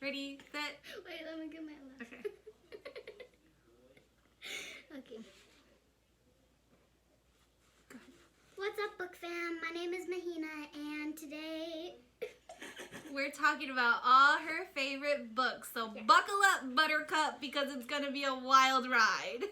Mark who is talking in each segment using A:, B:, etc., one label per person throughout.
A: Ready, set.
B: Wait, let me get my last.
A: Okay.
B: Okay. What's up, book fam? My name is Mahina, and today
A: We're talking about all her favorite books. So buckle up, Buttercup, because it's going to be a wild ride.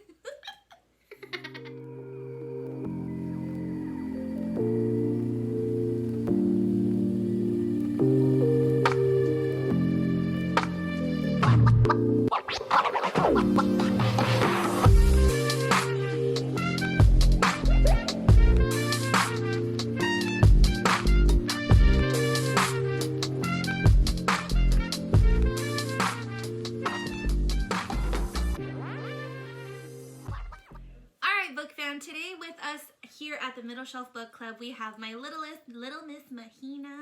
A: Today with us here at the Middle Shelf Book Club, we have my little Miss Mahina.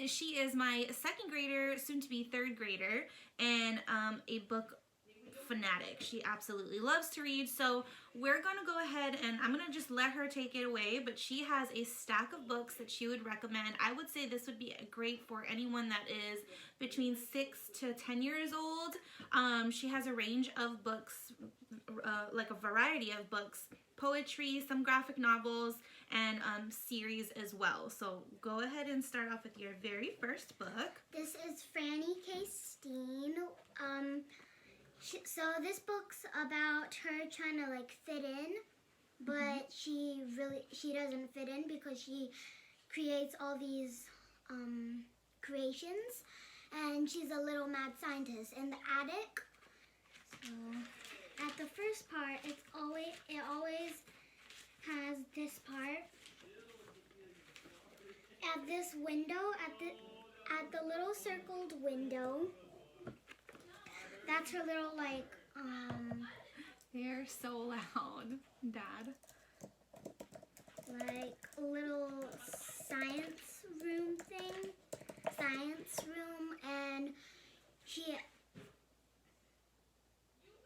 A: She is my second grader, soon to be third grader, and a book fanatic. She absolutely loves to read. So we're going to go ahead and I'm going to just let her take it away, but she has a stack of books that she would recommend. I would say this would be great for anyone that is between 6 to 10 years old. She has a range of books, like a variety of books, poetry, some graphic novels, and series as well. So go ahead and start off with your very first book.
B: This is Franny K. Stein. So this book's about her trying to like fit in, but she doesn't fit in because she creates all these creations, and she's a little mad scientist in the attic. So at the first part, it always has this part. At this window, at the little circled window, that's her little like
A: They're so loud, Dad.
B: Like a little science room thing. Science room, and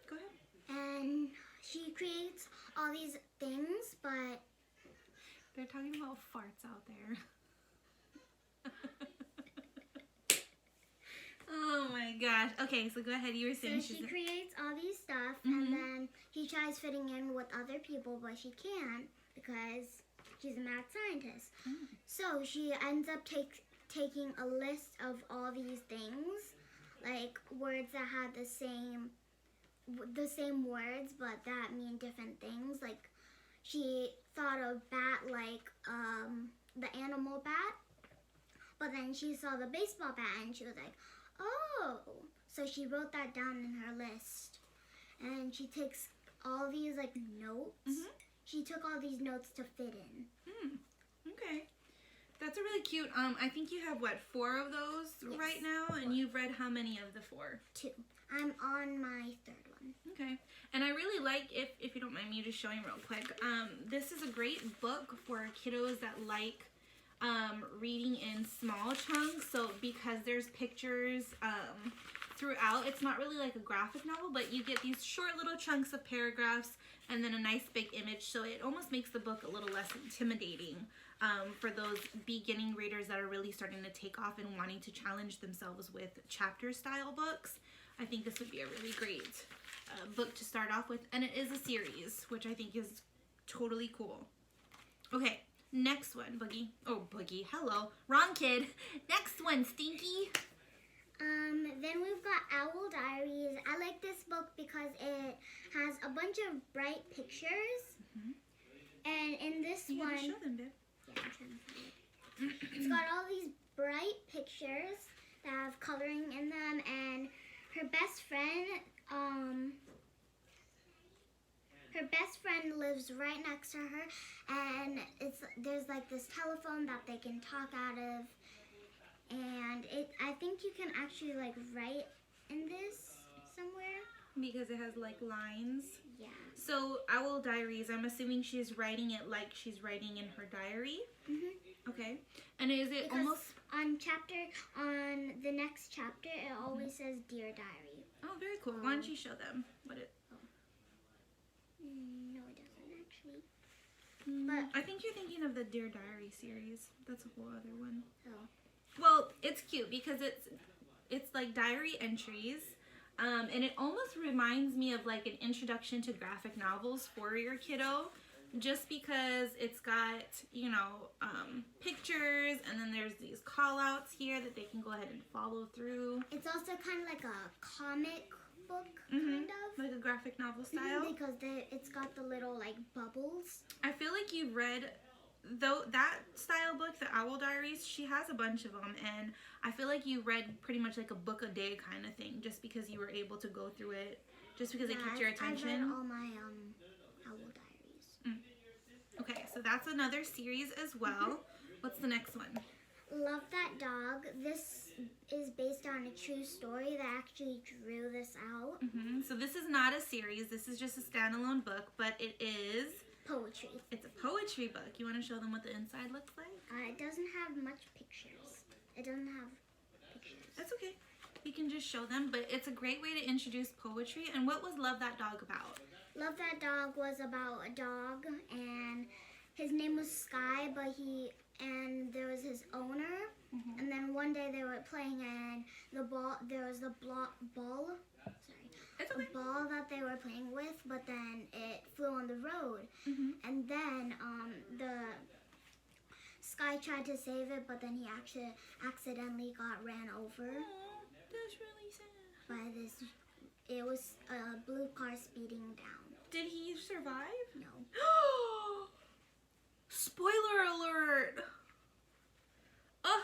A: Go ahead.
B: And she creates all these things, but
A: they're talking about farts out there. Oh my gosh. Okay, so go ahead. You were saying
B: so she creates all these stuff, and then she tries fitting in with other people, but she can't because she's a mad scientist. So she ends up taking a list of all these things, like words that have the same words, but that mean different things. Like she thought of bat like the animal bat, but then she saw the baseball bat and she was like, oh, so she wrote that down in her list, and she takes all these like notes. She took all these notes to fit in.
A: Okay, that's a really cute. I think you have what, 4 of those right now, and you've read how many of the 4?
B: 2. I'm on my 3rd one.
A: Okay, and I really like, if you don't mind me just showing real quick, this is a great book for kiddos that like reading in small chunks. So because there's pictures throughout, it's not really like a graphic novel, but you get these short little chunks of paragraphs and then a nice big image, so it almost makes the book a little less intimidating for those beginning readers that are really starting to take off and wanting to challenge themselves with chapter style books. I think this would be a really great book to start off with, and it is a series, which I think is totally cool. Okay, next one, Boogie. Oh, Boogie, hello. Wrong kid. Next one, Stinky.
B: Then we've got Owl Diaries. I like this book because it has a bunch of bright pictures. And in this
A: You
B: one...
A: gotta show them, babe.
B: Yeah, I'm trying to find it. It's got all these bright pictures that have coloring in them, and her best friend, lives right next to her, and there's like this telephone that they can talk out of, and I think you can actually like write in this somewhere.
A: Because it has like lines.
B: Yeah.
A: So Owl Diaries, I'm assuming she's writing it like she's writing in her diary. Okay. And is it
B: because
A: almost
B: on the next chapter it always says Dear Diary.
A: Oh, very cool. Why don't you show them what it...
B: No, it doesn't actually.
A: But I think you're thinking of the Dear Diary series. That's a whole other one.
B: Oh.
A: Well, it's cute because it's like diary entries. And it almost reminds me of like an introduction to graphic novels for your kiddo, just because it's got, you know, pictures, and then there's these call outs here that they can go ahead and follow through.
B: It's also kind of like a comic book, kind of.
A: Like a graphic novel style.
B: Because it's got the little like bubbles.
A: I feel like you read, though, that style book, the Owl Diaries, she has a bunch of them, and I feel like you read pretty much like a book a day kind of thing, just because you were able to go through it, just because it kept your attention.
B: I've read all my Owl Diaries.
A: Okay, so that's another series as well. What's the next one?
B: Love That Dog. This is based on a true story that actually drew this out.
A: So this is not a series. This is just a standalone book, but it is
B: Poetry.
A: It's a poetry book. You want to show them what the inside looks like?
B: It doesn't have much pictures. It doesn't have pictures.
A: That's okay. You can just show them, but it's a great way to introduce poetry. And what was Love That Dog about?
B: Love That Dog was about a dog, and his name was Sky, and there was his owner, and then one day they were playing, and there was the ball that they were playing with, but then it flew on the road, and then the Sky tried to save it, but then he actually accidentally got ran over.
A: Aww, that's really sad.
B: By this, it was a blue car speeding down.
A: Did he survive?
B: No.
A: Spoiler alert! Oh,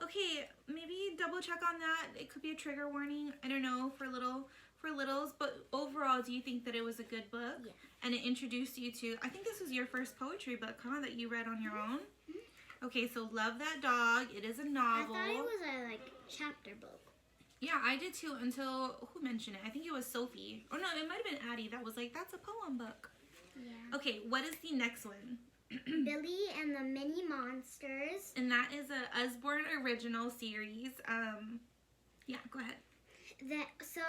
A: okay, maybe double check on that. It could be a trigger warning. I don't know, for littles, but overall, do you think that it was a good book?
B: Yeah.
A: And it introduced you to, I think this was your first poetry book, huh, that you read on your own? Okay, so Love That Dog. It is a novel.
B: I thought it was a chapter book.
A: Yeah, I did too, until, who mentioned it? I think it was Sophie. Or no, it might have been Addie that was like, that's a poem book.
B: Yeah.
A: Okay, what is the next one?
B: Billy and the Mini Monsters.
A: And that is a Usborne original series. Yeah, go ahead.
B: So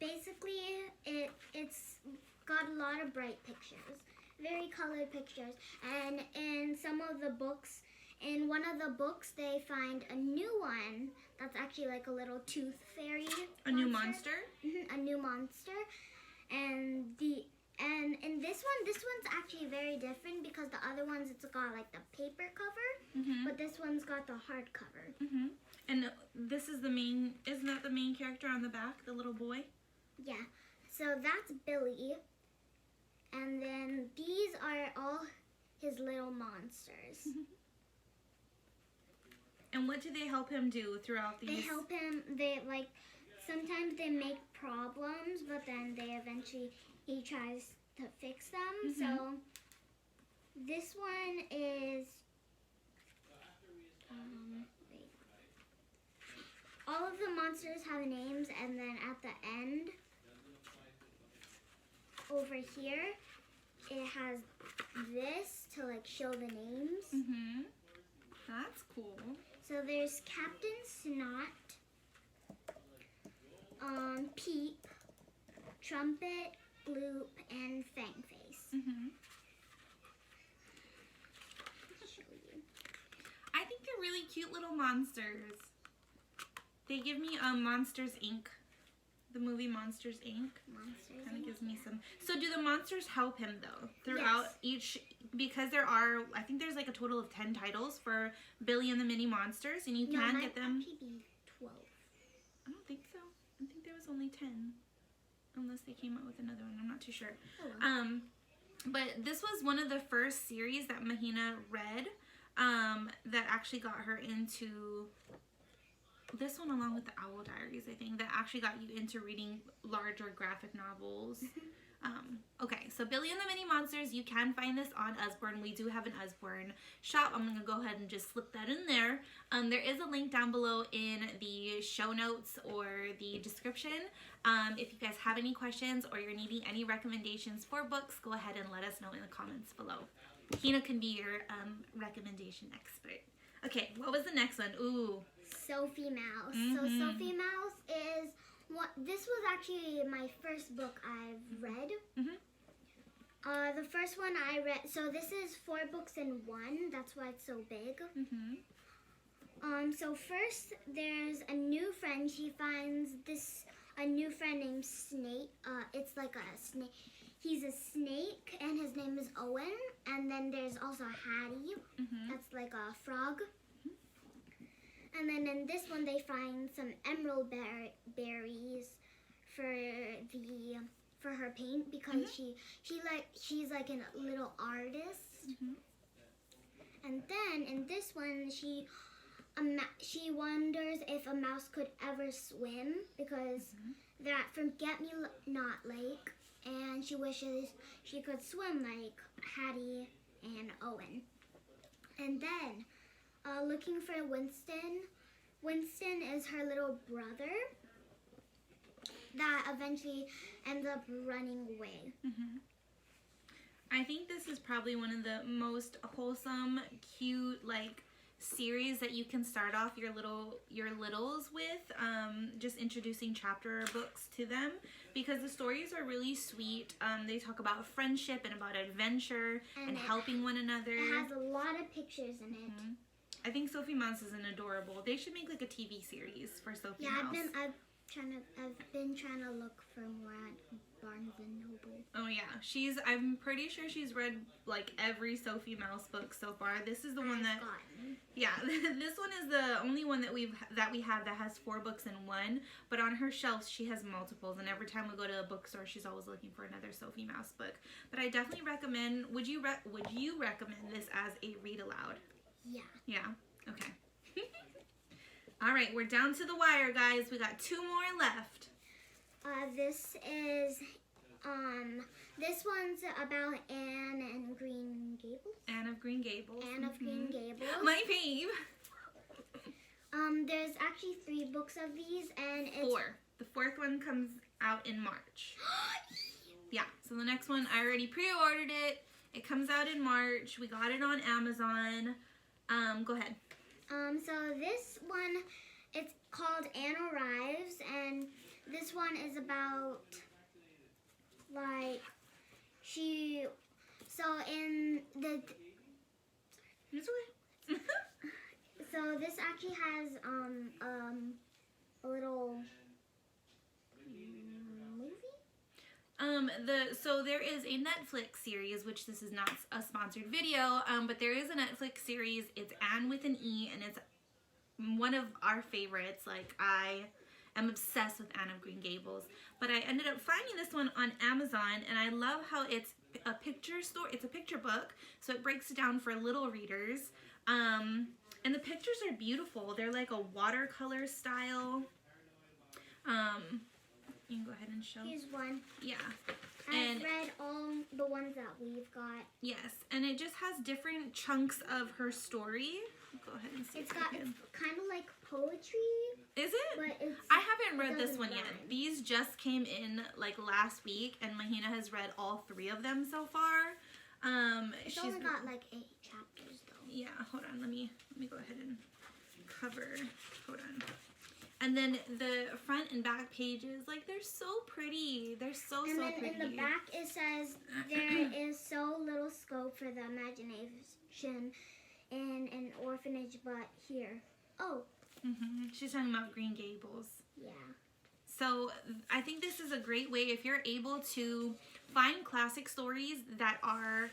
B: basically, it's got a lot of bright pictures, very colored pictures, and in some of the books, in one of the books, they find a new one that's actually like a little tooth fairy.
A: New monster?
B: A new monster, and in this one's actually very different because the other ones it's got like the paper cover, but this one's got the hardcover.
A: And this is isn't that the main character on the back, the little boy?
B: Yeah. So that's Billy, and then these are all his little monsters.
A: And what do they help him do throughout these?
B: They help him. Sometimes they make problems, but then he tries to fix them. So this one is all of the monsters have names, and then at the end over here it has this to show the names.
A: That's cool.
B: So there's Captain Snot, Peep, Trumpet, Bloop, and Fangface. Show you.
A: I think they're really cute little monsters. They give me Monsters Inc. The movie Monsters Inc. Kind of gives me some. So do the monsters help him though throughout each? Because I think there's like a total of 10 titles for Billy and the Mini Monsters, and you can get them.
B: Actually be 12.
A: I don't think so. I think there was only 10, unless they came out with another one. I'm not too sure.
B: Oh, well.
A: But this was one of the first series that Mahina read, that actually got her into. This one, along with the Owl Diaries, I think, that actually got you into reading larger graphic novels. Okay, so Billy and the Mini Monsters, you can find this on Usborne. We do have an Usborne shop. I'm going to go ahead and just slip that in there. There is a link down below in the show notes or the description. If you guys have any questions or you're needing any recommendations for books, go ahead and let us know in the comments below. Hina can be your recommendation expert. Okay, what was the next one? Ooh.
B: Sophie Mouse. So Sophie Mouse is this was actually my first book I've read. The first one I read, so this is 4 books in one. That's why it's so big. So first there's a new friend then she finds a new friend named Snake. It's like a snake. He's a snake, and his name is Owen. And then there's also Hattie. That's like a frog. And then in this one, they find some emerald berries for her paint because she's like a little artist. And then in this one, she wonders if a mouse could ever swim because they're at Forget-Me-Not Lake, and she wishes she could swim like Hattie and Owen. And then looking for Winston. Winston is her little brother that eventually ends up running away.
A: I think this is probably one of the most wholesome, cute, like, series that you can start off your littles with, just introducing chapter books to them, because the stories are really sweet. They talk about friendship and about adventure and helping one another.
B: It has a lot of pictures in it.
A: I think Sophie Mouse is an adorable. They should make like a TV series for Sophie Mouse.
B: I've been trying to look for more at Barnes and Noble.
A: Oh yeah, I'm pretty sure she's read like every Sophie Mouse book so far. This is the one that, yeah, this one is the only one that we have that has 4 books in one. But on her shelves, she has multiples, and every time we go to a bookstore, she's always looking for another Sophie Mouse book. But I definitely recommend. Would you recommend this as a read aloud?
B: Yeah.
A: Yeah. Okay. All right, we're down to the wire, guys. We got 2 more left.
B: This one's about Anne and Green Gables.
A: Anne of Green Gables.
B: Anne of Green Gables.
A: My fave.
B: There's actually 3 books of these, and it's
A: 4. The 4th one comes out in March. Yeah. So the next one, I already pre-ordered it. It comes out in March. We got it on Amazon. Go ahead.
B: So this one, it's called Anne Arrives, and this one is about, like, so this actually has, a little movie?
A: So there is a Netflix series, which this is not a sponsored video, but there is a Netflix series. It's Anne with an E, and it's one of our favorites. Like, I am obsessed with Anne of Green Gables, but I ended up finding this one on Amazon, and I love how it's a picture story. It's a picture book, so it breaks it down for little readers, and the pictures are beautiful. They're like a watercolor style. You can go ahead and show.
B: Here's one.
A: Yeah.
B: I've read all the ones that we've got.
A: Yes, and it just has different chunks of her story. Go ahead and see.
B: It's kind of like poetry.
A: Is it?
B: But
A: I haven't read this one yet. These just came in like last week, and Mahina has read all 3 of them so far.
B: She's only got like 8 chapters though.
A: Yeah, hold on. Let me go ahead and cover. Hold on. And then the front and back pages, like, they're so pretty. They're so pretty.
B: And then in the back it says, there is so little scope for the imagination in an orphanage, but here. Oh.
A: She's talking about Green Gables.
B: Yeah.
A: So I think this is a great way if you're able to find classic stories that are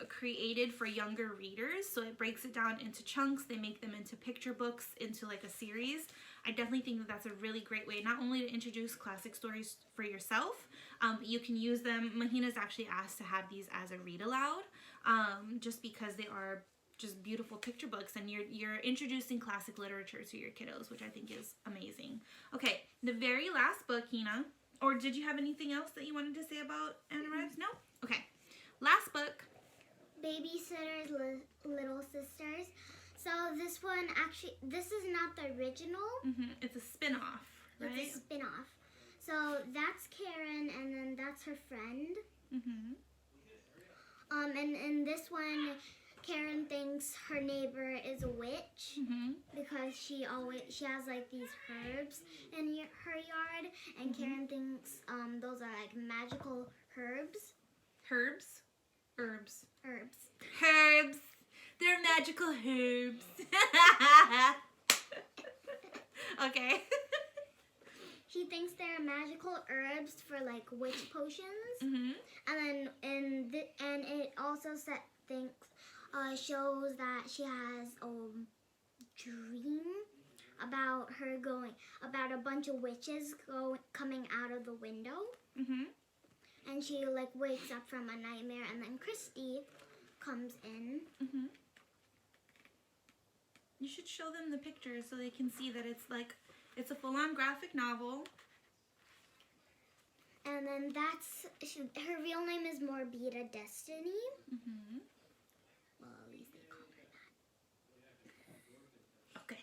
A: created for younger readers. So it breaks it down into chunks. They make them into picture books, into like a series. I definitely think that that's a really great way, not only to introduce classic stories for yourself, but you can use them. Mahina's actually asked to have these as a read aloud, just because they are just beautiful picture books, and you're introducing classic literature to your kiddos, which I think is amazing. Okay, the very last book, Hina, or did you have anything else that you wanted to say about Anne Arrives? No? Okay. Last book.
B: Babysitter's Little Sisters. So this one, actually, this is not the original.
A: It's a spin-off, right?
B: It's a spin-off. So that's Karen, and then that's her friend. And in this one, Karen thinks her neighbor is a witch because she has like these herbs in her yard, and Karen thinks those are like magical herbs.
A: Herbs? Herbs.
B: Herbs.
A: Herbs. They're magical herbs. Okay.
B: he thinks they're magical herbs for like witch potions.
A: Mm-hmm.
B: And then and it also shows that she has a dream about a bunch of witches coming out of the window.
A: Mm-hmm.
B: And she like wakes up from a nightmare, and then Christy comes in.
A: Mm-hmm. You should show them the pictures so they can see that it's a full-on graphic novel.
B: And then her real name is Morbida Destiny.
A: Mm-hmm.
B: Well, at least they call her that.
A: Okay.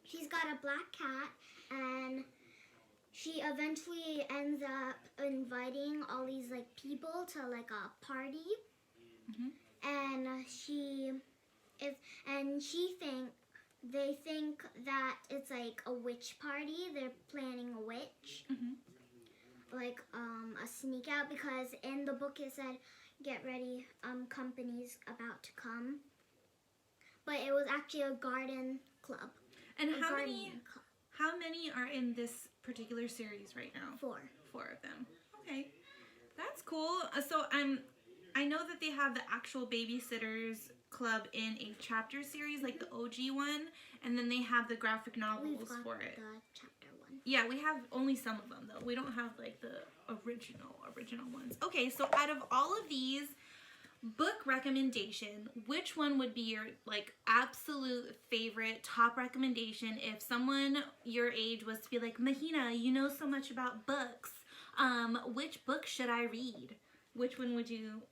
B: She's got a black cat, and she eventually ends up inviting all these like people to like a party.
A: Mm-hmm.
B: And they think that it's like a witch party. They're planning a witch.
A: Mm-hmm.
B: Like a sneak out, because in the book it said, get ready, company's about to come. But it was actually a garden club.
A: And how many are in this particular series right now?
B: 4.
A: 4 of them. Okay. That's cool. So I know that they have the actual Babysitters Club in a chapter series, like the OG one, and then they have the graphic novels for it.
B: The chapter one.
A: Yeah, we have only some of them though. We don't have like the original ones. Okay, so out of all of these book recommendation, which one would be your like absolute favorite top recommendation if someone your age was to be like, Mahina, you know so much about books. Which book should I read? Which one would you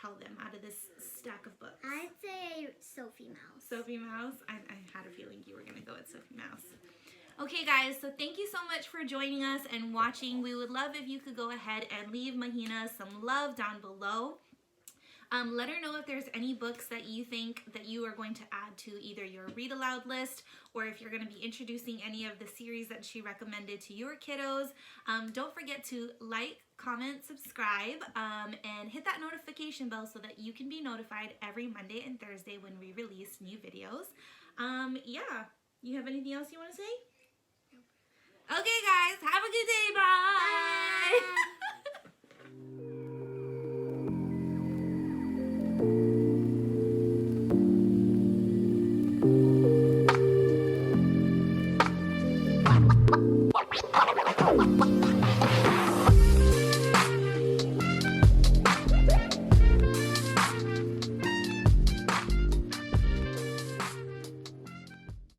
A: tell them out of this stack of books?
B: I'd say Sophie Mouse.
A: Sophie Mouse? I had a feeling you were going to go with Sophie Mouse. Okay, guys, so thank you so much for joining us and watching. We would love if you could go ahead and leave Mahina some love down below. Let her know if there's any books that you think that you are going to add to either your read aloud list, or if you're going to be introducing any of the series that she recommended to your kiddos. Don't forget to like, comment, subscribe, and hit that notification bell so that you can be notified every Monday and Thursday when we release new videos. Yeah, you have anything else you want to say? Okay, guys, have a good day. Bye. Bye. Wow.